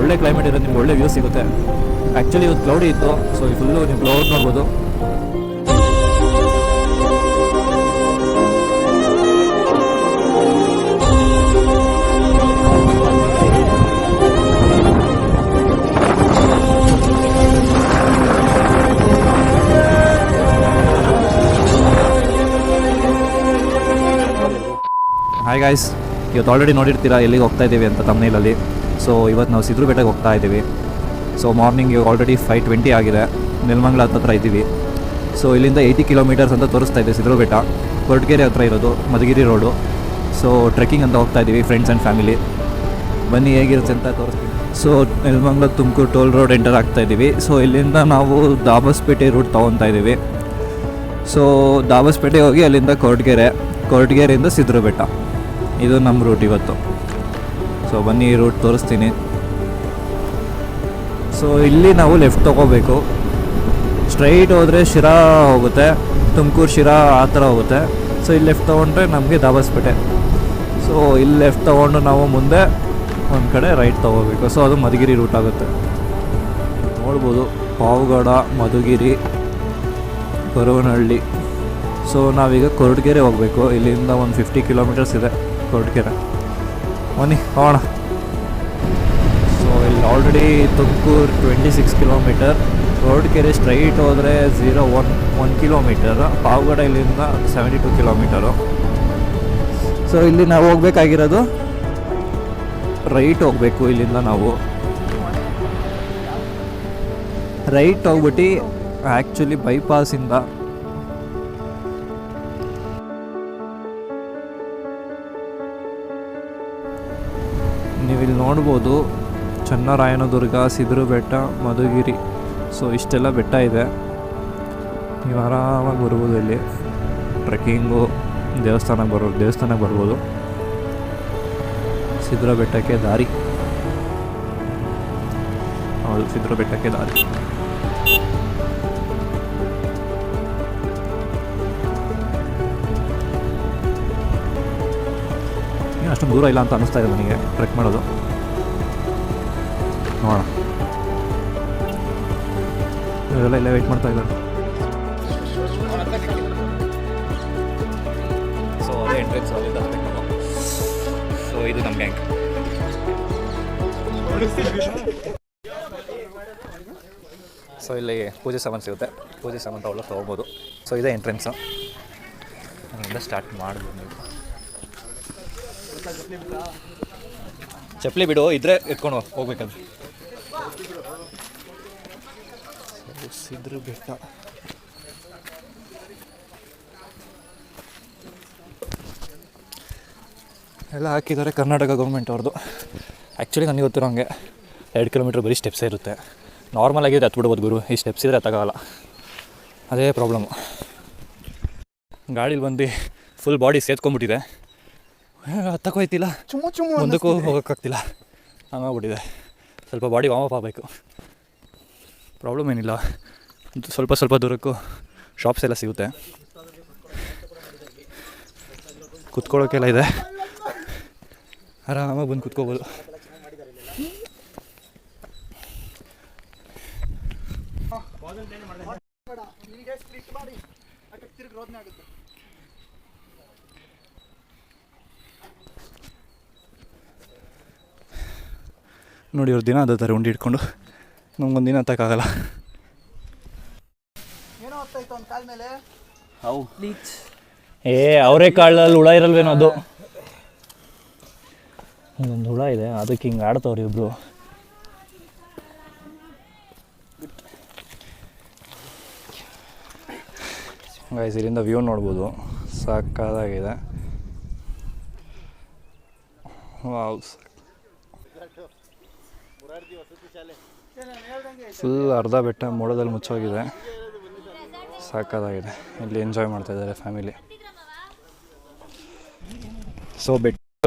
ಒಳ್ಳೆ ಕ್ಲೈಮೇಟ್ ಇರೋದು, ನಿಮ್ಗೆ ಒಳ್ಳೆ ವ್ಯೂ ಸಿಗುತ್ತೆ. ಆ್ಯಕ್ಚುಲಿ ಇವತ್ತು ಕ್ಲೌಡಿ ಇತ್ತು, ಸೊ ಈ ಫುಲ್ಲು ನೀವು ಕ್ಲೌಡ್ ನೋಡ್ಬೋದು. ಹಾಯ್ ಗಾಯ್ಸ್, ಇವತ್ತು ಆಲ್ರೆಡಿ ನೋಡಿರ್ತೀರಾ ಎಲ್ಲಿಗೆ ಹೋಗ್ತಾ ಇದ್ದೀವಿ ಅಂತ ತಮ್ಮನೇಲಲ್ಲಿ. ಸೊ ಇವತ್ತು ನಾವು ಸಿದ್ರು ಬೆಟ್ಟಕ್ಕೆ ಹೋಗ್ತಾ ಇದ್ದೀವಿ. ಸೊ ಮಾರ್ನಿಂಗ್ ಆಲ್ರೆಡಿ 5:20 ಆಗಿದೆ. ನೆಲಮಂಗಲ ಹತ್ರ ಇದ್ದೀವಿ. ಸೊ ಇಲ್ಲಿಂದ 80 ಕಿಲೋಮೀಟರ್ಸ್ ಅಂತ ತೋರಿಸ್ತಾ ಇದೆ ಸಿದ್ರು ಬೆಟ್ಟ. ಕೊರಟಗೆರೆ ಹತ್ರ ಇರೋದು, ಮಧುಗಿರಿ ರೋಡು. ಸೊ ಟ್ರೆಕ್ಕಿಂಗ್ ಅಂತ ಹೋಗ್ತಾ ಇದ್ದೀವಿ, ಫ್ರೆಂಡ್ಸ್ ಆ್ಯಂಡ್ ಫ್ಯಾಮಿಲಿ. ಬನ್ನಿ ಹೇಗಿರುತ್ತೆ ಅಂತ ತೋರಿಸ್ತೀವಿ. So Nelamangala Tumakuru toll road enter ಆಗ್ತಾ ಇದ್ದೀವಿ. ಸೊ ಇಲ್ಲಿಂದ ನಾವು ದಾಬಸ್ಪೇಟೆ ರೂಟ್ ತೊಗೊತಾ ಇದ್ದೀವಿ. ಸೊ ದಾಬಸ್ಪೇಟೆ ಹೋಗಿ ಅಲ್ಲಿಂದ ಕೊರಟಗೆರೆಯಿಂದ ಸಿದ್ರು ಬೆಟ್ಟ, ಇದು ನಮ್ಮ ರೂಟ್ ಇವತ್ತು. ಸೊ ಬನ್ನಿ ಈ ರೂಟ್ ತೋರಿಸ್ತೀನಿ. ಸೊ ಇಲ್ಲಿ ನಾವು ಲೆಫ್ಟ್ ತೊಗೋಬೇಕು. ಸ್ಟ್ರೈಟ್ ಹೋದರೆ ಶಿರಾ ಹೋಗುತ್ತೆ, ತುಮಕೂರು ಶಿರಾ ಆ ಥರ ಹೋಗುತ್ತೆ. ಸೊ ಇಲ್ಲಿ ಲೆಫ್ಟ್ ತೊಗೊಂಡ್ರೆ ನಮಗೆ ದಾಬಸ್ಪೇಟೆ. ಸೊ ಇಲ್ಲಿ ಲೆಫ್ಟ್ ತೊಗೊಂಡು ನಾವು ಮುಂದೆ ಒಂದು ಕಡೆ ರೈಟ್ ತೊಗೋಬೇಕು. ಸೊ ಅದು ಮಧುಗಿರಿ ರೂಟ್ ಆಗುತ್ತೆ. ನೋಡ್ಬೋದು ಪಾವಗಡ, ಮಧುಗಿರಿ, ಬರವನಹಳ್ಳಿ. ಸೊ ನಾವೀಗ ಕೊರಟಗೆರೆ ಹೋಗಬೇಕು. ಇಲ್ಲಿಂದ ಒಂದು 50 ಕಿಲೋಮೀಟರ್ಸ್ ಇದೆ ಕೊರಟಗೆರೆ. ಬನ್ನಿ ಹೋಗೋಣ. ಸೊ ಇಲ್ಲಿ already Tumakuru 26 kilometre, Koratagere straight ಹೋದರೆ 1 ಕಿಲೋಮೀಟರ್, ಪಾವಗಡ ಇಲ್ಲಿಂದ 72 ಕಿಲೋಮೀಟರು. ಸೊ ಇಲ್ಲಿ ನಾವು ಹೋಗ್ಬೇಕಾಗಿರೋದು ರೈಟ್ ಹೋಗಬೇಕು. ಇಲ್ಲಿಂದ ನಾವು ರೈಟ್ ಹೋಗ್ಬಿಟ್ಟು ಆ್ಯಕ್ಚುಲಿ ಬೈಪಾಸಿಂದ ನೀವಿಲ್ಲಿ ನೋಡ್ಬೋದು ಚನ್ನರಾಯನದುರ್ಗ, ಸಿದ್ರು ಬೆಟ್ಟ, ಮಧುಗಿರಿ. ಸೊ ಇಷ್ಟೆಲ್ಲ ಬೆಟ್ಟ ಇದೆ. ನೀವು ಆರಾಮಾಗಿ ಬರ್ಬೋದು. ಇಲ್ಲಿ ಟ್ರೆಕ್ಕಿಂಗು, ದೇವಸ್ಥಾನಕ್ಕೆ ಬರ್ಬೋದು. ಸಿದ್ರು ಬೆಟ್ಟಕ್ಕೆ ದಾರಿ, ಹೌದು ಸಿದ್ರು ಬೆಟ್ಟಕ್ಕೆ ದಾರಿ. ಅಷ್ಟೊಂದು ದೂರ ಇಲ್ಲ ಅಂತ ಅನ್ನಿಸ್ತಾ ಇದೆ ನನಗೆ ಟ್ರೆಕ್ ಮಾಡೋದು. ನೋಡೋಣ, ಇವರೆಲ್ಲ ಇಲ್ಲೇ ವೆಯ್ಟ್ ಮಾಡ್ತಾ ಇದ್ದಾರೆ. ಸೊ ಅದೇ ಎಂಟ್ರೆನ್ಸ್ ಅಲ್ಲಿಂದ. ಸೊ ಇದು ನಮ್ಮ ಗ್ಯಾಂಗ್. ಸೊ ಇಲ್ಲಿ ಪೂಜೆ ಸಾಮಾನು ಸಿಗುತ್ತೆ, ಪೂಜೆ ಸಾಮಾನು ಒಳ್ಳೆ ತೊಗೋಬೋದು. ಸೊ ಇದೇ ಎಂಟ್ರೆನ್ಸು, ಅಲ್ಲಿಂದ ಸ್ಟಾರ್ಟ್ ಮಾಡ್ಬೋದು ನೀವು. ಚಪ್ಪಲಿ ಬಿಡು, ಇದ್ರೆ ಎತ್ಕೊಂಡು ಹೋಗ್ಬೇಕಂದ್ರೆ. ಸಿದ್ರು ಬೆಟ್ಟ ಎಲ್ಲ ಹಾಕಿದ್ದಾರೆ ಕರ್ನಾಟಕ ಗೌರ್ಮೆಂಟ್ ಅವ್ರದ್ದು. ಆ್ಯಕ್ಚುಲಿ ನನಗೆ ಗೊತ್ತಿರೋ ಹಂಗೆ 2 ಕಿಲೋಮೀಟ್ರ್ ಬರೀ ಸ್ಟೆಪ್ಸೇ ಇರುತ್ತೆ. ನಾರ್ಮಲ್ ಆಗಿದ್ರೆ ಹತ್ಬಿಡ್ಬೋದು ಗುರು, ಈ ಸ್ಟೆಪ್ಸ್ ಇದ್ರೆ ಹತ್ತಕ್ಕಾಗಲ್ಲ, ಅದೇ ಪ್ರಾಬ್ಲಮ್ಮು. ಗಾಡೀಲಿ ಬಂದು ಫುಲ್ ಬಾಡಿ ಸೇದ್ಕೊಂಡ್ಬಿಟ್ಟಿದೆ, ಹತ್ತಕ್ಕೂ ಹೋಯ್ತಿಲ್ಲ, ಮುಂದಕ್ಕೂ ಹೋಗೋಕ್ಕಾಗ್ತಿಲ್ಲ, ಹಂಗಾಗ್ಬಿಟ್ಟಿದೆ. ಸ್ವಲ್ಪ ಬಾಡಿ ವಾರ್ಮ್ ಅಪ್ ಆಗಬೇಕು. ಪ್ರಾಬ್ಲಮ್ ಏನಿಲ್ಲ, ಸ್ವಲ್ಪ ದೂರಕ್ಕೂ ಶಾಪ್ಸ್ ಎಲ್ಲ ಸಿಗುತ್ತೆ, ಕುತ್ಕೊಳ್ಳೋಕ್ಕೆಲ್ಲ ಇದೆ, ಆರಾಮಾಗಿ ಬಂದು ಕುತ್ಕೋಬೋದು. ನೋಡಿ ಅವ್ರು ದಿನ ಅದೇ ಥರ ಉಂಡು ಇಟ್ಕೊಂಡು ನಮ್ಗೊಂದು ದಿನ ಹತ್ತಕ್ಕಾಗಲ್ಲ. ಅವರೇ ಕಾಳಲ್ಲಿ ಹುಳ ಇರಲ್ವೇನೋ, ಅದು ಒಂದು ಹುಳ ಇದೆ, ಅದಕ್ಕೆ ಹಿಂಗೆ ಆಡ್ತವ್ರಿ ಇಬ್ರು. ಗೈಸ್ ಇಲ್ಲಿಂದ ವ್ಯೂ ನೋಡ್ಬೋದು, ಸಾಕಾಗಿದೆ. ಫುಲ್ ಅರ್ಧ ಬೆಟ್ಟ ಮೋಡದಲ್ಲಿ ಮುಚ್ಚೋಗಿದೆ, ಸಾಕಾಗಿದೆ. ಇಲ್ಲಿ ಎಂಜಾಯ್ ಮಾಡ್ತಾ ಇದ್ದಾರೆ ಫ್ಯಾಮಿಲಿ. ಸೊ ಬೆಟ್ಟ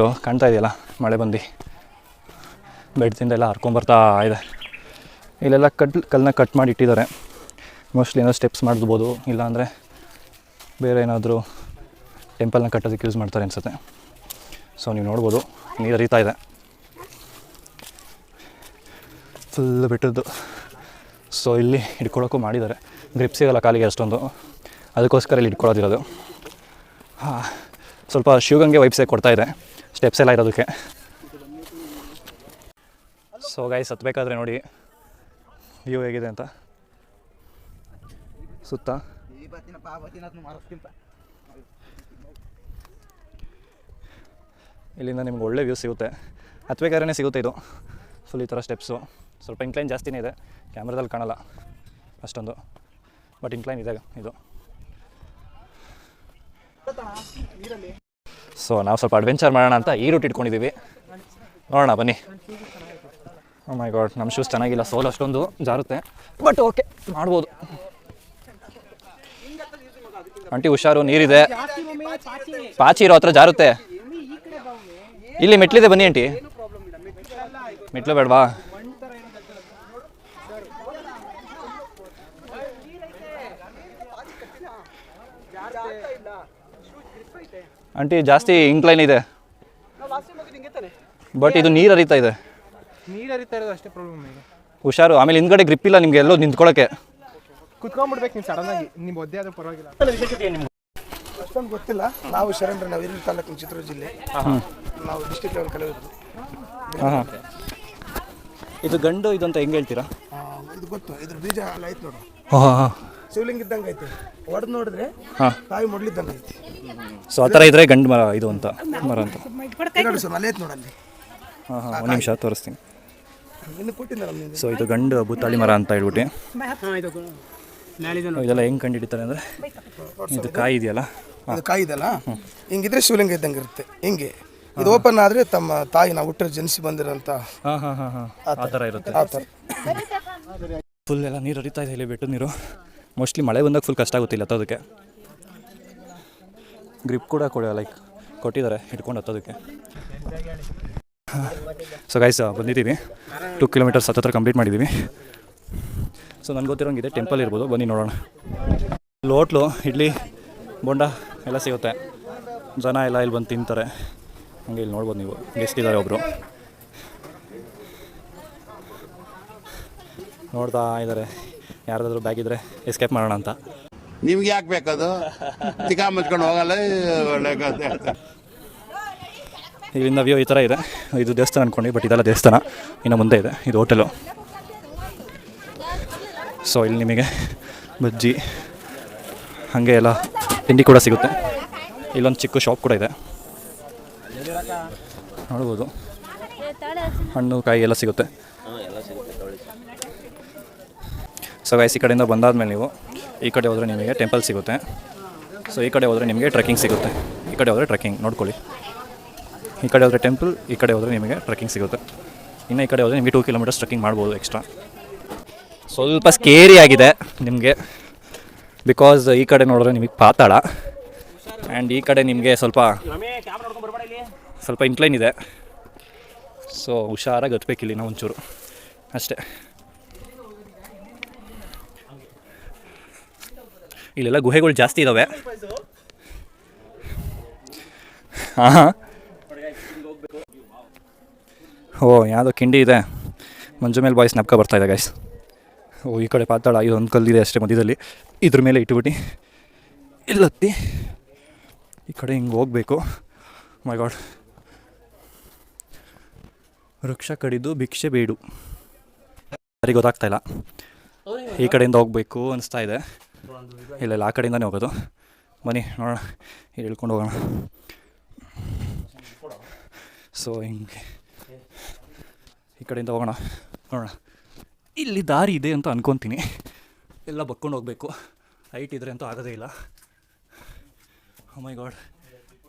ಕಾಣ್ತಾ ಇದೆಯಲ್ಲ, ಮಳೆ ಬಂದು ಬೆಟ್ಟದಿಂದ ಎಲ್ಲ ಹರ್ಕೊಂಬರ್ತಾ ಇದೆ. ಇಲ್ಲೆಲ್ಲ ಕಲ್ಲನ್ನ ಕಟ್ ಮಾಡಿ ಇಟ್ಟಿದ್ದಾರೆ. ಮೋಸ್ಟ್ಲಿ ಏನೋ ಸ್ಟೆಪ್ಸ್ ಮಾಡ್ಬೋದು, ಇಲ್ಲಾಂದರೆ ಬೇರೆ ಏನಾದರೂ ಟೆಂಪಲ್ನ ಕಟ್ಟೋದಕ್ಕೆ ಯೂಸ್ ಮಾಡ್ತಾರೆ ಅನಿಸುತ್ತೆ. ಸೊ ನೀವು ನೋಡ್ಬೋದು ನೀರು ಹರಿತಾ ಇದೆ. ಫುಲ್ ಬಿಟ್ಟದ್ದು. ಸೊ ಇಲ್ಲಿ ಹಿಡ್ಕೊಳ್ಳೋಕ್ಕೂ ಮಾಡಿದ್ದಾರೆ, ಗ್ರಿಪ್ ಸಿಗಲ್ಲ ಕಾಲಿಗೆ ಅಷ್ಟೊಂದು, ಅದಕ್ಕೋಸ್ಕರ ಇಲ್ಲಿ ಇಟ್ಕೊಳ್ಳೋದಿರೋದು. ಹಾಂ, ಸ್ವಲ್ಪ ಶಿವಗಂಗೆ ವೈಬ್ಸೇ ಕೊಡ್ತಾಯಿದೆ, ಸ್ಟೆಪ್ಸ್ ಎಲ್ಲ ಇರೋದಕ್ಕೆ. ಸೊ ಗೈಸ್, ಹತ್ತಬೇಕಾದ್ರೆ ನೋಡಿ ವ್ಯೂ ಹೇಗಿದೆ ಅಂತ ಸುತ್ತ. ಇಲ್ಲಿಂದ ನಿಮ್ಗೆ ಒಳ್ಳೆ ವ್ಯೂ ಸಿಗುತ್ತೆ, ಹತ್ತಬೇಕಾದ್ರೆ ಸಿಗುತ್ತೆ ಇದು. ಫುಲ್ ಈ ಥರ ಸ್ಟೆಪ್ಸು, ಸ್ವಲ್ಪ ಇನ್ಕ್ಲೈನ್ ಜಾಸ್ತಿನೇ ಇದೆ, ಕ್ಯಾಮ್ರಾದಲ್ಲಿ ಕಾಣಲ್ಲ ಅಷ್ಟೊಂದು, ಬಟ್ ಇನ್ಕ್ಲೈನ್ ಇದೆ ಇದು. ಸೊ ನಾವು ಸ್ವಲ್ಪ ಅಡ್ವೆಂಚರ್ ಮಾಡೋಣ ಅಂತ ಈ ರೂಟ್ ಇಟ್ಕೊಂಡಿದ್ದೀವಿ, ನೋಡೋಣ ಬನ್ನಿ. ಓ ಮೈ ಗಾಡ್, ನಮ್ಮ ಶೂಸ್ ಚೆನ್ನಾಗಿಲ್ಲ, ಸೋಲ್ ಅಷ್ಟೊಂದು ಜಾರುತ್ತೆ, ಬಟ್ ಓಕೆ ಮಾಡ್ಬೋದು. ಆಂಟಿ ಹುಷಾರು, ನೀರಿದೆ, ಪಾಚಿ ಇರೋ ಹತ್ರ ಜಾರುತ್ತೆ. ಇಲ್ಲಿ ಮೆಟ್ಲಿದೆ, ಬನ್ನಿ ಆಂಟಿ. ಮೆಟ್ಲು ಬೇಡವಾ? ಆಂಟಿ ಜಾಸ್ತಿ ಇನ್ಕ್ಲೈನ್ ಇದೆ, ಬಟ್ ಇದು ನೀರು ಹರಿತಾ ಇದೆ. ಅಷ್ಟೇ ಪ್ರಾಬ್ಲಮ್ ಈಗ. ಹುಷಾರು, ಆಮೇಲೆ ಹಿಂದ್ಗಡೆ ಗ್ರಿಪ್ ಇಲ್ಲ ನಿಮ್ಗೆ ಎಲ್ಲೋ ನಿಂತ್ಕೊಳ್ಳೋಕ್ಕೆ. ಕುತ್ಕೊಂಡ್ಬಿಡ್ಬೇಕು ನೀವು ಸಡನ್ ಆಗಿ, ನಿಮ್ಮ ಒದ್ದೆ ಆದ್ರೂ ಪರವಾಗಿಲ್ಲ. ಅಷ್ಟೊಂದು ಗೊತ್ತಿಲ್ಲ. ನಾವು ಶರಣರ, ನಾವು ಹಿರಿಯ ತಾಲೂಕು, ಚಿತ್ರದುರ್ಗ ಜಿಲ್ಲೆ, ನಾವು ಡಿಸ್ಟ್ರಿಕ್ಟ್ ಲೆವೆಲ್ ಕಲಿಯೋದು. ಹಾಂ, ಇದು ಗಂಡು ಇದು ಅಂತ ಹೆಂಗೆ ಹೇಳ್ತೀರಾ? ಇದು ಗೊತ್ತು, ಇದ್ರ ಬೀಜ ಎಲ್ಲ ಐತೆ ನೋಡು. ಹಾಂ ಹಾಂ, ಶಿವಲಿಂಗ ಇದ್ದಂಗೆ ಐತೆ, ಹೊಡೆದು ನೋಡಿದ್ರೆ ತಾಯಿ ಮೊಡ್ಲಿದ್ದಂಗೆ ಐತಿ. ಸೊ ಆ ಥರ ಇದ್ರೆ ಗಂಡು ಮರ ಇದು ಅಂತ, ಮರ ಅಂತ. ನೋಡಿ ಸರ್, ಅಲ್ಲೇ ಐತೆ ನೋಡಲ್ಲಿ. ಹಾಂ ಹಾಂ, ಒಂದು ನಿಮಿಷ ತೋರಿಸ್ತೀನಿ. ಇನ್ನು ಕೊಟ್ಟಿದ್ದಾರೆ ನಮಗೆ. ಸೊ ಇದು ಗಂಡು ಬೂತಾಳಿ ಮರ ಅಂತ ಹೇಳ್ಬಿಟ್ಟು. ಇದೆಲ್ಲ ಹೆಂಗೆ ಕಂಡು ಹಿಡಿತಾರೆ ಅಂದರೆ, ಇದು ಕಾಯಿ ಇದೆಯಲ್ಲ, ಅದು ಕಾಯಿ ಇದೆಯಲ್ಲ, ಹಿಂಗಿದ್ರೆ ಶಿವಲಿಂಗ ಇದ್ದಂಗೆ ಇರುತ್ತೆ. ಹಿಂಗೆ ಇದು ಓಪನ್ ಆದರೆ ತಮ್ಮ ತಾಯಿ ನಾವು ಹುಟ್ಟರೆ ಜನಿಸಿ ಬಂದಿರೋಂಥ. ಹಾಂ ಹಾಂ ಹಾಂ ಹಾಂ, ಆ ಥರ ಇರುತ್ತೆ. ಆ ಥರ ಫುಲ್ ಎಲ್ಲ ನೀರು ಹರಿತಾ ಇದೆ ಇಲ್ಲಿ, ಬೆಟ್ಟದ ನೀರು. ಮೋಸ್ಟ್ಲಿ ಮಳೆ ಬಂದಾಗ ಫುಲ್ ಕಷ್ಟ ಆಗುತ್ತಿಲ್ಲ ಹತ್ತೋದಕ್ಕೆ. ಗ್ರಿಪ್ ಕೂಡ ಲೈಕ್ ಕೊಟ್ಟಿದ್ದಾರೆ ಹಿಡ್ಕೊಂಡು ಹತ್ತೋದಕ್ಕೆ. ಸೊ ಗೈಸ್, ಬಂದಿದ್ದೀವಿ, 2 ಕಿಲೋಮೀಟರ್ಸ್ ಹತ್ತಿರ ಕಂಪ್ಲೀಟ್ ಮಾಡಿದ್ದೀವಿ. ಸೊ ನನಗೆ ಗೊತ್ತಿರೋಂಗಿದೆ ಟೆಂಪಲ್ ಇರ್ಬೋದು, ಬನ್ನಿ ನೋಡೋಣ. ಹೋಟ್ಲು, ಇಡ್ಲಿ, ಬೋಂಡ ಎಲ್ಲ ಸಿಗುತ್ತೆ, ಜನ ಎಲ್ಲ ಇಲ್ಲಿ ಬಂದು ತಿಂತಾರೆ. ಹಂಗೆ ಇಲ್ಲಿ ನೋಡ್ಬೋದು ನೀವು, ಗೆಸ್ಟ್ ಇದ್ದಾರೆ ಒಬ್ಬರು, ನೋಡ್ತಾ ಇದ್ದಾರೆ. ಯಾರ್ದಾದ್ರೂ ಬ್ಯಾಗ್ ಇದ್ದರೆ ಎಸ್ಕೇಪ್ ಮಾಡೋಣ ಅಂತ. ನಿಮ್ಗೆ ಯಾಕೆ ಬೇಕದು? ತಿಕಾ ಮುಚ್ಕೊಂಡು ಹೋಗಲ್ಲ. ಒಳ್ಳೆ ಕಥೆ. ಇಲ್ಲಿಂದ ವ್ಯೂ ಈ ಥರ ಇದೆ. ಇದು ದೇವಸ್ಥಾನ ಅಂದ್ಕೊಂಡು, ಬಟ್ ಇದೆಲ್ಲ ದೇವಸ್ಥಾನ, ಇನ್ನು ಮುಂದೆ ಇದೆ, ಇದು ಹೋಟೆಲು. ಸೊ ಇಲ್ಲಿ ನಿಮಗೆ ಬಜ್ಜಿ ಹಾಗೆ ಎಲ್ಲ ತಿಂಡಿ ಕೂಡ ಸಿಗುತ್ತೆ. ಇಲ್ಲೊಂದು ಚಿಕ್ಕ ಶಾಪ್ ಕೂಡ ಇದೆ, ನೋಡ್ಬೋದು. ಹಣ್ಣು ಕಾಯಿ ಎಲ್ಲ ಸಿಗುತ್ತೆ. ಸೊ ಗೈಸ್, ಈ ಕಡೆಯಿಂದ ಬಂದಾದ್ಮೇಲೆ ನೀವು ಈ ಕಡೆ ಹೋದರೆ ನಿಮಗೆ ಟೆಂಪಲ್ ಸಿಗುತ್ತೆ. ಸೊ ಈ ಕಡೆ ಹೋದರೆ ನಿಮಗೆ ಟ್ರೆಕ್ಕಿಂಗ್ ಸಿಗುತ್ತೆ. ಈ ಕಡೆ ಹೋದರೆ ಟ್ರೆಕ್ಕಿಂಗ್ ನೋಡ್ಕೊಳ್ಳಿ. ಈ ಕಡೆ ಹೋದರೆ ಟೆಂಪಲ್, ಈ ಕಡೆ ಹೋದರೆ ನಿಮಗೆ ಟ್ರೆಕ್ಕಿಂಗ್ ಸಿಗುತ್ತೆ. ಇನ್ನು ಈ ಕಡೆ ಹೋದರೆ ನಿಮಗೆ 2 ಕಿಲೋಮೀಟರ್ಸ್ ಟ್ರೆಕ್ಕಿಂಗ್ ಮಾಡ್ಬೋದು ಎಕ್ಸ್ಟ್ರಾ. ಸ್ವಲ್ಪ ಸ್ಕೇರಿ ಆಗಿದೆ ನಿಮಗೆ, ಬಿಕಾಸ್ ಈ ಕಡೆ ನೋಡಿದ್ರೆ ನಿಮಗೆ ಪಾತಾಳ, ಆ್ಯಂಡ್ ಈ ಕಡೆ ನಿಮಗೆ ಸ್ವಲ್ಪ ಇನ್ಕ್ಲೈನ್ ಇದೆ. ಸೊ ಹುಷಾರಾಗಿ ಹತ್ಬೇಕಿಲ್ಲಿ ನಾವು ಒಂಚೂರು ಅಷ್ಟೇ. ಇಲ್ಲೆಲ್ಲ ಗುಹೆಗಳು ಜಾಸ್ತಿ ಇದ್ದಾವೆ. ಹಾಂ, ಓ ಯಾವುದೋ ಕಿಂಡಿ ಇದೆ, ಮಂಜು ಮೇಲೆ ಬಾಯ್ಸ್ ನಪ್ಕ ಬರ್ತಾಯಿದೆ ಗೈಸ್. ಓ ಈ ಕಡೆ ಪಾತಾಳ, ಇದೊಂದು ಕಲ್ಲಿದೆ ಅಷ್ಟೇ ಮಧ್ಯದಲ್ಲಿ, ಇದ್ರ ಮೇಲೆ ಇಟ್ಬಿಟ್ಟು ಇಲ್ಲತ್ತಿ ಈ ಕಡೆ ಹಿಂಗೆ ಹೋಗಬೇಕು. ಮೈ ಗಾಡ್, ವೃಕ್ಷ ಕಡಿದು ಭಿಕ್ಷೆ ಬೇಡು, ಸರಿ ಗೊತ್ತಾಗ್ತಾಯಿಲ್ಲ. ಈ ಕಡೆಯಿಂದ ಹೋಗಬೇಕು ಅನಿಸ್ತಾ ಇದೆ. ಇಲ್ಲ ಆ ಕಡೆಯಿಂದನೇ ಹೋಗೋದು. ಬನ್ನಿ ನೋಡೋಣ, ಇಲ್ಲಿ ಹೇಳ್ಕೊಂಡು ಹೋಗೋಣ. ಸೊ ಹಿಂಗೆ ಈ ಕಡೆಯಿಂದ ಹೋಗೋಣ, ನೋಡೋಣ. ಇಲ್ಲಿ ದಾರಿ ಇದೆ ಅಂತ ಅನ್ಕೊತೀನಿ, ಎಲ್ಲ ಬಕ್ಕೊಂಡು ಹೋಗಬೇಕು. ಹೈಟ್ ಇದ್ರೆ ಅಂತೂ ಆಗೋದೇ ಇಲ್ಲ. ಓ ಮೈ ಗಾಡ್,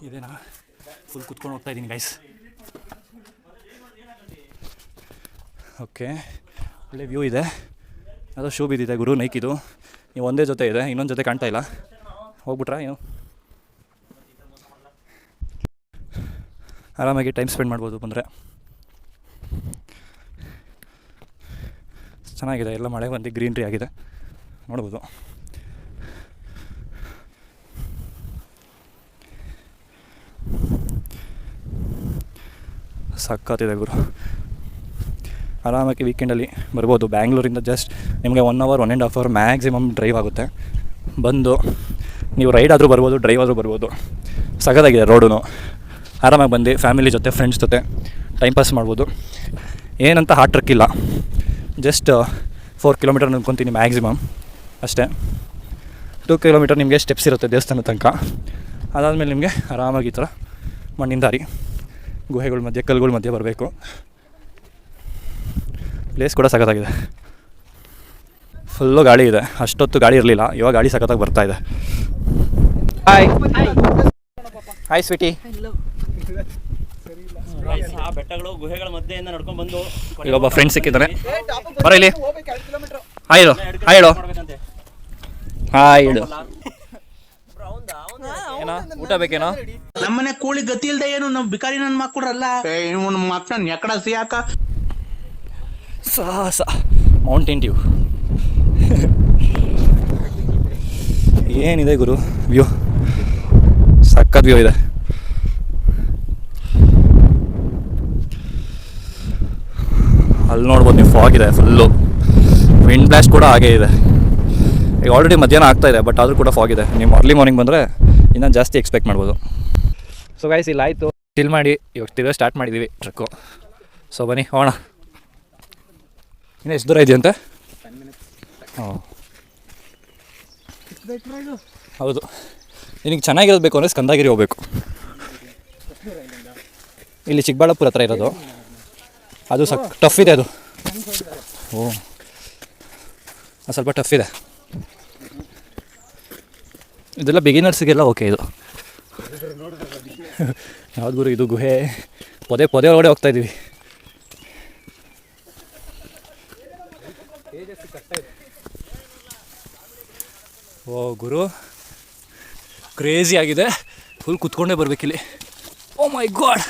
ಇದೇನಾ? ಫುಲ್ ಕುತ್ಕೊಂಡು ಹೋಗ್ತಾ ಇದ್ದೀನಿ ಗೈಸ್. ಓಕೆ, ಒಳ್ಳೆ ವ್ಯೂ ಇದೆ. ಅದು ಶೂ ಬಿದ್ದಿದೆ ಗುರು, ನೈಕಿದು. ನೀವು ಒಂದೇ ಜೊತೆ ಇದೆ, ಇನ್ನೊಂದು ಜೊತೆ ಕಾಣ್ತಾ ಇಲ್ಲ. ಹೋಗ್ಬಿಟ್ರಾ ಏನು? ಆರಾಮಾಗಿ ಟೈಮ್ ಸ್ಪೆಂಡ್ ಮಾಡ್ಬೋದು ಬಂದರೆ. ಚೆನ್ನಾಗಿದೆ, ಎಲ್ಲ ಮಳೆ ಬಂದು ಗ್ರೀನ್ರಿ ಆಗಿದೆ, ನೋಡ್ಬೋದು. ಸಕ್ಕತ್ತಿದೆ ಗುರು. ಆರಾಮಾಗಿ ವೀಕೆಂಡಲ್ಲಿ ಬರ್ಬೋದು. ಬ್ಯಾಂಗ್ಳೂರಿಂದ ಜಸ್ಟ್ ನಿಮಗೆ 1 hour 1.5 hour ಮ್ಯಾಕ್ಸಿಮಮ್ ಡ್ರೈವ್ ಆಗುತ್ತೆ. ಬಂದು ನೀವು ರೈಡ್ ಆದರೂ ಬರ್ಬೋದು, ಡ್ರೈವ್ ಆದರೂ ಬರ್ಬೋದು. ಸಗದಾಗಿದೆ ರೋಡು. ಆರಾಮಾಗಿ ಬಂದು ಫ್ಯಾಮಿಲಿ ಜೊತೆ ಫ್ರೆಂಡ್ಸ್ ಜೊತೆ ಟೈಮ್ ಪಾಸ್ ಮಾಡ್ಬೋದು. ಏನಂತ ಹಾರ್ಡ್ ಟ್ರಕ್ ಇಲ್ಲ, ಜಸ್ಟ್ 4 kilometer ಅನ್ಕೊತೀನಿ ಮ್ಯಾಕ್ಸಿಮಮ್ ಅಷ್ಟೇ. 2 kilometer ನಿಮಗೆ ಸ್ಟೆಪ್ಸ್ ಇರುತ್ತೆ ದೇವಸ್ಥಾನ ತನಕ. ಅದಾದಮೇಲೆ ನಿಮಗೆ ಆರಾಮಾಗಿ ಈ ಥರ ಮಣ್ಣಿನ ದಾರಿ, ಗುಹೆಗಳ ಮಧ್ಯೆ, ಕಲ್ಲುಗಳ ಮಧ್ಯೆ ಬರಬೇಕು. ಪ್ಲೇಸ್ ಕೂಡ ಸಖತ್ತಾಗಿದೆ. ಫುಲ್ಲು ಗಾಳಿ ಇದೆ. ಅಷ್ಟೊತ್ತು ಗಾಳಿ ಇರಲಿಲ್ಲ, ಇವಾಗ ಗಾಳಿ ಸಖತ್ತಾಗಿ ಬರ್ತಾ ಇದೆ. Hi sweetie. ಬೆಟ್ಟಗಳು ಗುಹೆಗಳ ಮಧ್ಯೆಯಿಂದ ನಡ್ಕೊಂಡು ಬಂದು ಇಲ್ಲೊಬ್ಬ ಫ್ರೆಂಡ್ ಸಿಕ್ಕಿದ್ದಾನೆ. ಬರ ಇಲ್ಲಿ. ಹಾಯ್ ಹೇಳು. ಹಾಯ್ ಹೇಳು. ಹಾಯ್ ಹೇಳು. ಏನೋ ಊಟ ಬೇಕೇನೋ? ನಮ್ಮನೆ ಕೋಳಿ ಗತಿ ಇಲ್ದೆ ಏನು ನಾವು ಬಿಕಾರಿ ನನ್ನ ಮಕ್ಕಳಲ್ಲ ಮಕ್ಕಳನ್ನ ಎಕಡ ಸಿಯಾಕ ಸಾಹಸ ಮೌಂಟೇನ್ ಡ್ಯೂ. ಏನಿದೆ ಗುರು ವ್ಯೂ, ಸಖತ್ ವ್ಯೂ ಇದೆ. ಅಲ್ಲಿ ನೋಡ್ಬೋದು ನೀವು, ಫಾಗ್ ಇದೆ ಫುಲ್ಲು. ವಿಂಡ್ ಬ್ಲಾಸ್ಟ್ ಕೂಡ ಹಾಗೇ ಇದೆ. ಈಗ ಆಲ್ರೆಡಿ ಮಧ್ಯಾಹ್ನ ಆಗ್ತಾ ಇದೆ, ಬಟ್ ಆದರೂ ಕೂಡ ಫಾಗ್ ಇದೆ. ನೀವು ಅರ್ಲಿ ಮಾರ್ನಿಂಗ್ ಬಂದರೆ ಇನ್ನೂ ಜಾಸ್ತಿ ಎಕ್ಸ್ಪೆಕ್ಟ್ ಮಾಡ್ಬೋದು. ಸೊ ಗೈಸ್, ಇಲ್ಲಿ ಆಯಿತು ಚಿಲ್ ಮಾಡಿ ಇವಾಗ ತಿರ್ಗಾ ಸ್ಟಾರ್ಟ್ ಮಾಡಿದ್ದೀವಿ ಟ್ರಕ್ಕು. ಸೊ ಬನ್ನಿ ಹೋಗೋಣ. ಇನ್ನು ಎಷ್ಟು ದೂರ ಇದೆಯಂತೆ? ಹಾಂ ಹೌದು. ನಿನಗೆ ಚೆನ್ನಾಗಿರೋದು ಬೇಕು ಅಂದರೆ ಸ್ಕಂದಗಿರಿ ಹೋಗ್ಬೇಕು. ಇಲ್ಲಿ ಚಿಕ್ಕಬಳ್ಳಾಪುರ ಹತ್ರ ಇರೋದು. ಅದು ಟಫ್ ಇದೆ ಅದು. ಓ, ಅದು ಸ್ವಲ್ಪ ಟಫ್ ಇದೆ. ಇದೆಲ್ಲ ಬಿಗಿನರ್ಸಿಗೆಲ್ಲ ಓಕೆ. ಇದು ಯಾವ್ದು ಗುರು ಇದು? ಗುಹೆ ಪೊದೆ ಒಳಗಡೆ ಹೋಗ್ತಾಯಿದ್ದೀವಿ. ಓ ಗುರು, ಕ್ರೇಜಿ ಆಗಿದೆ. ಫುಲ್ ಕುತ್ಕೊಂಡೇ ಬರ್ಬೇಕಿಲ್ಲಿ. ಓ ಮೈ ಗಾಡ್.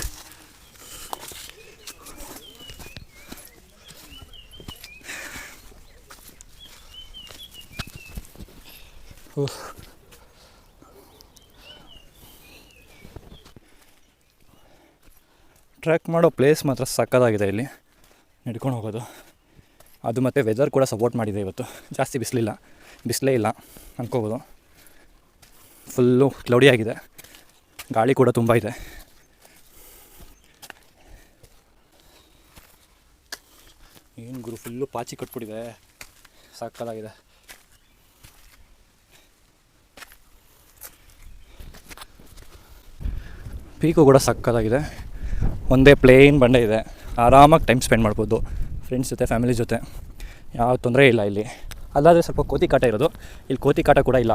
ಟ್ರ್ಯಾಕ್ ಮಾಡೋ ಪ್ಲೇಸ್ ಮಾತ್ರ ಸಕ್ಕತ್ತಾಗಿದೆ. ಇಲ್ಲಿ ನಡ್ಕೊಂಡು ಹೋಗೋದು ಅದು, ಮತ್ತು ವೆದರ್ ಕೂಡ ಸಪೋರ್ಟ್ ಮಾಡಿದೆ. ಇವತ್ತು ಜಾಸ್ತಿ ಬಿಸಿಲೇ ಇಲ್ಲ ಅಂದ್ಕೋಬೋದು. ಫುಲ್ಲು ಕ್ಲೌಡಿ ಆಗಿದೆ, ಗಾಳಿ ಕೂಡ ತುಂಬ ಇದೆ. ಏನು ಗುರು, ಫುಲ್ಲು ಪಾಚಿ ಕಟ್ಬಿಟ್ಟಿದೆ, ಸಕ್ಕತ್ತಾಗಿದೆ. ಪೀಕು ಕೂಡ ಸಕ್ಕತ್ತಾಗಿದೆ. ಒಂದೇ ಪ್ಲೇನ್ ಬಂಡೆ ಇದೆ, ಆರಾಮಾಗಿ ಟೈಮ್ ಸ್ಪೆಂಡ್ ಮಾಡ್ಬೋದು ಫ್ರೆಂಡ್ಸ್ ಜೊತೆ, ಫ್ಯಾಮಿಲಿ ಜೊತೆ. ಯಾವ ತೊಂದರೆ ಇಲ್ಲ ಇಲ್ಲಿ. ಅಲ್ಲಾದರೆ ಸ್ವಲ್ಪ ಕೋತಿ ಕಾಟ ಇರೋದು, ಇಲ್ಲಿ ಕೋತಿ ಕಾಟ ಕೂಡ ಇಲ್ಲ.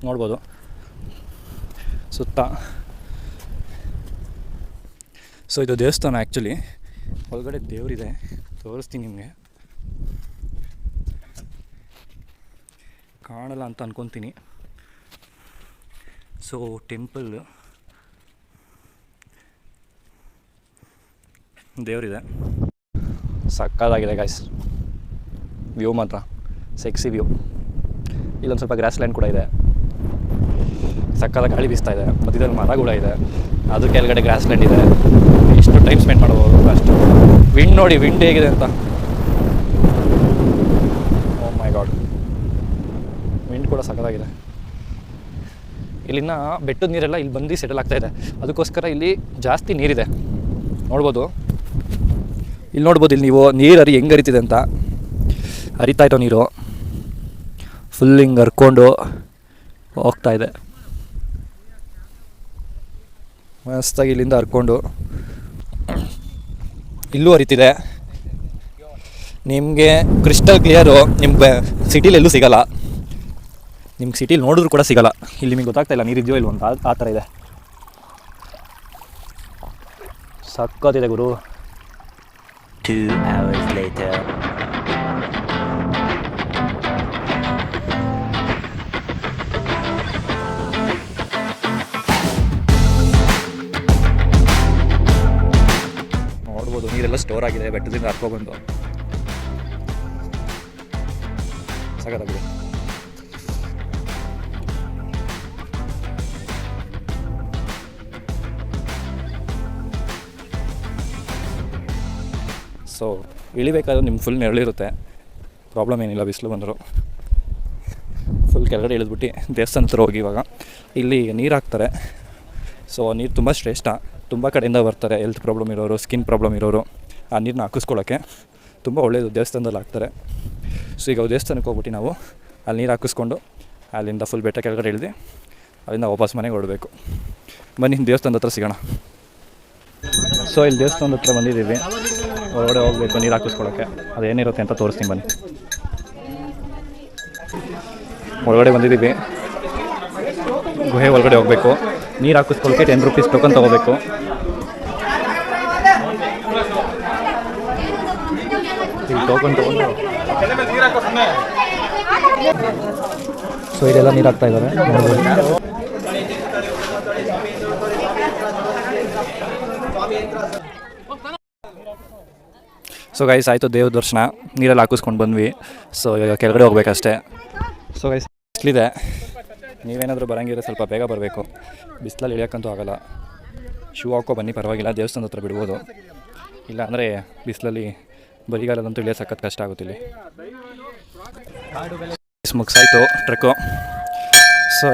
ನೋಡ್ಬೋದು ಸುತ್ತ. ಸೊ ಇದು ದೇವಸ್ಥಾನ ಆ್ಯಕ್ಚುಲಿ. ಒಳಗಡೆ ದೇವರಿದೆ, ತೋರಿಸ್ತೀನಿ ನಿಮಗೆ. ಕಾಣಲ್ಲ ಅಂತ ಅಂದ್ಕೊತೀನಿ. ಸೊ ಟೆಂಪಲ್ ದೇವರಿದೆ. ಸಕ್ಕತ್ತಾಗಿದೆ ಗೈಸ್, ವ್ಯೂ ಮಾತ್ರ ಸೆಕ್ಸಿ ವ್ಯೂ. ಇಲ್ಲೊಂದು ಸ್ವಲ್ಪ ಗ್ರಾಸ್ ಲ್ಯಾಂಡ್ ಕೂಡ ಇದೆ. ಸಕ್ಕತ್ತಾಗಿ ಗಾಳಿ ಬೀಸ್ತಾ ಇದೆ, ಮಧ್ಯದಲ್ಲಿ ಮರ ಕೂಡ ಇದೆ, ಅದು ಕೆಳಗಡೆ ಗ್ರಾಸ್ ಲ್ಯಾಂಡ್ ಇದೆ. ಎಷ್ಟು ಟೈಮ್ ಸ್ಪೆಂಡ್ ಮಾಡ್ಬೋದು ಅಷ್ಟು. ವಿಂಡ್ ನೋಡಿ, ವಿಂಡ್ ಹೇಗಿದೆ ಅಂತ. ಓ ಮೈ ಗಾಡ್, ವಿಂಡ್ ಕೂಡ ಸಕ್ಕತ್ತಾಗಿದೆ. ಇಲ್ಲಿನ ಬೆಟ್ಟದ ನೀರೆಲ್ಲ ಇಲ್ಲಿ ಬಂದು ಸೆಟಲ್ ಆಗ್ತಾಯಿದೆ. ಅದಕ್ಕೋಸ್ಕರ ಇಲ್ಲಿ ಜಾಸ್ತಿ ನೀರಿದೆ. ನೋಡ್ಬೋದು, ಇಲ್ಲಿ ನೋಡ್ಬೋದು. ಇಲ್ಲಿ ನೀವು ನೀರು ಹೆಂಗೆ ಹರಿತಿದೆ ಅಂತ. ಹರಿತಾಯಿತ್ತು ನೀರು, ಫುಲ್ ಹಿಂಗೆ ಹರ್ಕೊಂಡು ಹೋಗ್ತಾಯಿದೆ. ಮಸ್ತಾಗಿ ಇಲ್ಲಿಂದ ಹರ್ಕೊಂಡು ಇಲ್ಲೂ ಹರಿತಿದೆ. ನಿಮಗೆ ಕ್ರಿಸ್ಟಲ್ ಕ್ಲಿಯರು ನಿಮ್ಗೆ ಸಿಟಿಲಿ ಎಲ್ಲೂ ಸಿಗೋಲ್ಲ. ನಿಮ್ಗೆ ಸಿಟಿಲಿ ನೋಡಿದ್ರು ಕೂಡ ಸಿಗೋಲ್ಲ. ಇಲ್ಲಿ ನಿಮಗೆ ಗೊತ್ತಾಗ್ತಾಯಿಲ್ಲ ನೀರಿದೆಯೋ ಇಲ್ವೋ ಅಂತ, ಆ ಥರ ಇದೆ. ಸಕ್ಕತ್ತಿದೆ ಗುರು. 2 hours later. ನೋಡ್ಬೋದು, ನೀರೆಲ್ಲ ಸ್ಟೋರ್ ಆಗಿದೆ ಬೆಟ್ಟದಿಂದ ಹರ್ಕೊಬಂದು. ಸಕ್ಕತ್ತಾಗಿದೆ. ಸೊ ಇಳಿಬೇಕಾದ್ರೆ ನಿಮ್ಗೆ ಫುಲ್ ನೆರಳಿರುತ್ತೆ, ಪ್ರಾಬ್ಲಮ್ ಏನಿಲ್ಲ. ಬಿಸಿಲು ಬಂದರು ಫುಲ್ ಕೆಳಗಡೆ ಇಳಿದ್ಬಿಟ್ಟು ದೇವಸ್ಥಾನ ಹತ್ರ ಹೋಗಿ ಇವಾಗ ಇಲ್ಲಿ ನೀರು ಹಾಕ್ತಾರೆ. ಸೊ ನೀರು ತುಂಬ ಶ್ರೇಷ್ಠ. ತುಂಬ ಕಡೆಯಿಂದ ಬರ್ತಾರೆ, ಹೆಲ್ತ್ ಪ್ರಾಬ್ಲಮ್ ಇರೋರು, ಸ್ಕಿನ್ ಪ್ರಾಬ್ಲಮ್ ಇರೋರು ಆ ನೀರನ್ನ ಹಾಕಿಸ್ಕೊಳ್ಳೋಕ್ಕೆ ತುಂಬ ಒಳ್ಳೆಯದು. ದೇವಸ್ಥಾನದಲ್ಲಿ ಹಾಕ್ತಾರೆ. ಸೊ ಈಗ ದೇವಸ್ಥಾನಕ್ಕೆ ಹೋಗ್ಬಿಟ್ಟು ನಾವು ಅಲ್ಲಿ ನೀರು ಹಾಕಿಸ್ಕೊಂಡು ಅಲ್ಲಿಂದ ಫುಲ್ ಬೆಟ್ಟ ಕೆಳಗಡೆ ಇಳಿದು ಅಲ್ಲಿಂದ ವಾಪಸ್ ಮನೆಗೆ ಹೊರಡಬೇಕು. ಬನ್ನಿ ದೇವಸ್ಥಾನದ ಹತ್ರ ಸಿಗೋಣ. ಸೊ ಇಲ್ಲಿ ದೇವಸ್ಥಾನದ ಹತ್ರ ಬಂದಿದ್ದೀವಿ, ಹೊರಗಡೆ ಹೋಗಬೇಕು ನೀರು ಹಾಕಿಸ್ಕೊಳ್ಳೋಕ್ಕೆ. ಅದೇನಿರುತ್ತೆ ಅಂತ ತೋರಿಸ್ತೀನಿ ಬನ್ನಿ. ಒಳಗಡೆ ಬಂದಿದ್ದೀವಿ, ಗುಹೆ ಒಳಗಡೆ ಹೋಗಬೇಕು. ನೀರು ಹಾಕಿಸ್ಕೊಳ್ಳೋಕ್ಕೆ 10 ರೂಪೀಸ್ ಟೋಕನ್ ತೊಗೋಬೇಕು. ಇಲ್ಲಿ ಟೋಕನ್ ತೊಗೊಂಡು ಸೊ ಇದೆಲ್ಲ ನೀರು ಹಾಕ್ತಾ ಇದ್ದಾರೆ. ಸೊ ಗೈಸ್ ಆಯಿತು ದೇವ್ರ ದರ್ಶನ, ನೀರಲ್ಲಿ ಹಾಕಿಸ್ಕೊಂಡು ಬಂದ್ವಿ. ಸೊ ಈಗ ಕೆಳಗಡೆ ಹೋಗ್ಬೇಕಷ್ಟೇ. ಸೊ ಗೈಸ್ ಬಿಸಿಲಿದೆ, ನೀವೇನಾದರೂ ಬರೋಂಗಿದ್ರೆ ಸ್ವಲ್ಪ ಬೇಗ ಬರಬೇಕು. ಬಿಸಿಲಲ್ಲಿ ಇಳಿಯೋಕ್ಕಂತೂ ಆಗೋಲ್ಲ. ಶೂ ಹಾಕೋ ಬನ್ನಿ, ಪರವಾಗಿಲ್ಲ, ದೇವಸ್ಥಾನದ ಹತ್ರ ಬಿಡ್ಬೋದು. ಇಲ್ಲ ಅಂದರೆ ಬಿಸಿಲಲ್ಲಿ ಬರಿಗಾಲದಂತೂ ಇಳಿಯೋ ಸಖತ್ ಕಷ್ಟ ಆಗುತ್ತೆ ಇಲ್ಲಿ. ಮುಗಿಸಾಯಿತು ಟ್ರೆಕ್ಕು. ಸೊ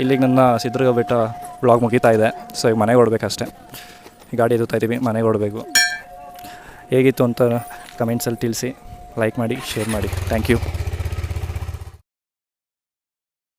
ಇಲ್ಲಿಗೆ ನನ್ನ ಸಿದ್ಧಗಂಗಾ ಬೆಟ್ಟ ವ್ಲಾಗ್ ಮುಗೀತಾ ಇದೆ. ಸೊ ಈಗ ಮನೆಗೆ ಹೊರಡ್ಬೇಕಷ್ಟೆ. ಗಾಡಿ ಎದುತ್ತಾ ಇದ್ದೀವಿ, ಮನೆಗೆ ಹೊರಡಬೇಕು. ಹೇಗಿತ್ತು ಅಂತ ಕಮೆಂಟ್ಸಲ್ಲಿ ತಿಳಿಸಿ, ಲೈಕ್ ಮಾಡಿ, ಶೇರ್ ಮಾಡಿ. Thank you.